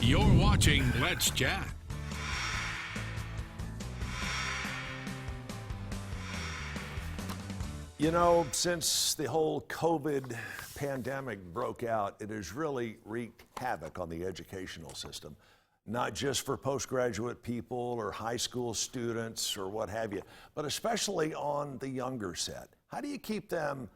You're watching Let's Chat. You know, since the whole COVID pandemic broke out, it has really wreaked havoc on the educational system, not just for postgraduate people or high school students or what have you, but especially on the younger set. How do you keep them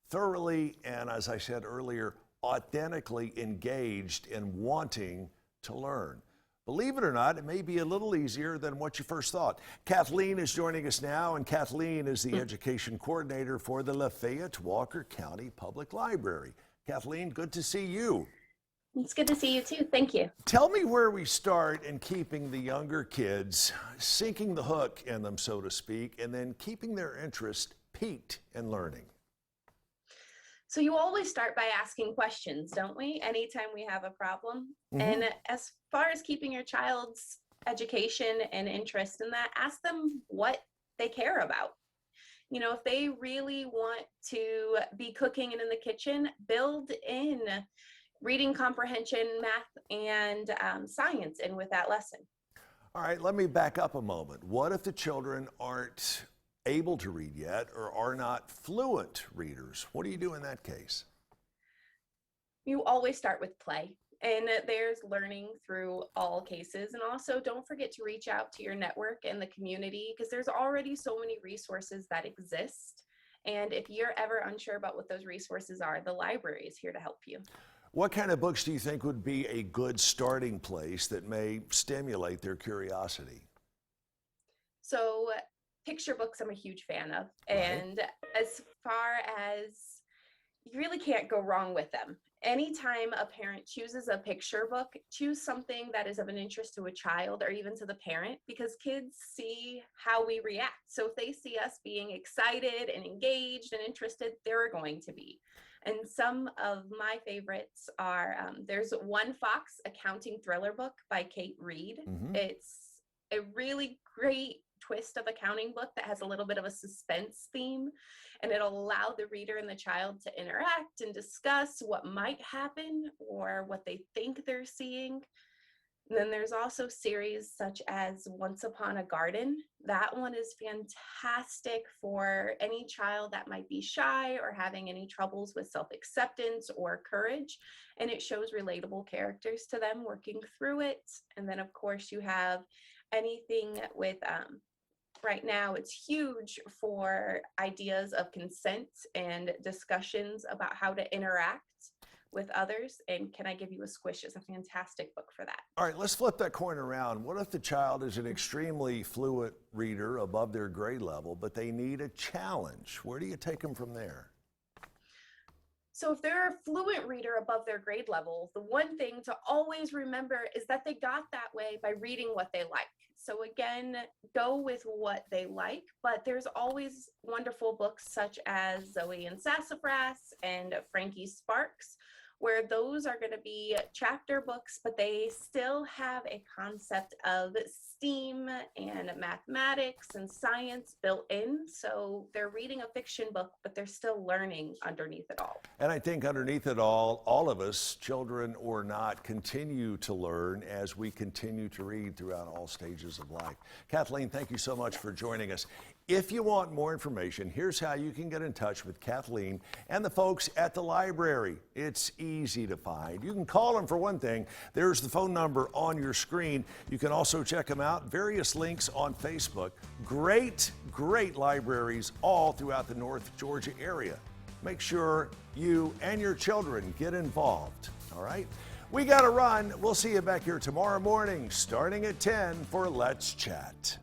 thoroughly and, as I said earlier, authentically engaged and wanting to learn? Believe it or not, it may be a little easier than what you first thought. Kathleen is joining us now, and Kathleen is the education coordinator for the Lafayette Walker County Public Library. Kathleen, good to see you. It's good to see you too. Thank you. Tell me where we start in keeping the younger kids, sinking the hook in them, so to speak, and then keeping their interest piqued in learning. So you always start by asking questions, don't we? Anytime we have a problem. And as far as keeping your child's education and interest in that, ask them what they care about. You know, if they really want to be cooking and in the kitchen, build in reading comprehension, math, and science in with that lesson. All right, let me back up a moment. What if the children aren't able to read yet or are not fluent readers? What do you do in that case? You always start with play, and there's learning through all cases. And also don't forget to reach out to your network and the community, because there's already so many resources that exist. And if you're ever unsure about what those resources are, the library is here to help you. What kind of books do you think would be a good starting place that may stimulate their curiosity? So picture books I'm a huge fan of. And as far as, you really can't go wrong with them. Anytime a parent chooses a picture book, choose something that is of an interest to a child or even to the parent, because kids see how we react. So if they see us being excited and engaged and interested, they're going to be. And some of my favorites are, there's One Fox Accounting Thriller book by Kate Reed. It's a really great twist of accounting book that has a little bit of a suspense theme, and it'll allow the reader and the child to interact and discuss what might happen or what they think they're seeing. And then there's also series such as Once Upon a Garden. That one is fantastic for any child that might be shy or having any troubles with self-acceptance or courage. And it shows relatable characters to them working through it. And then of course you have anything with, right now it's huge for ideas of consent and discussions about how to interact with others. And Can I Give You a Squish is a fantastic book for that. All right, let's flip that coin around. What if the child is an extremely fluent reader above their grade level, but they need a challenge? Where do you take them from there? So if they're a fluent reader above their grade level, the one thing to always remember is that they got that way by reading what they like. So again, go with what they like, but there's always wonderful books such as Zoe and Sassafras and Frankie Sparks, where those are going to be chapter books, but they still have a concept of STEAM and mathematics and science built in. So they're reading a fiction book, but they're still learning underneath it all. And I think underneath it all of us, children or not, continue to learn as we continue to read throughout all stages of life. Kathleen, thank you so much for joining us. If you want more information, here's how you can get in touch with Kathleen and the folks at the library. It's easy to find. You can call them for one thing. There's the phone number on your screen. You can also check them out. Various links on Facebook. Great, great libraries all throughout the North Georgia area. Make sure you and your children get involved, all right? We got to run. We'll see you back here tomorrow morning starting at 10 for Let's Chat.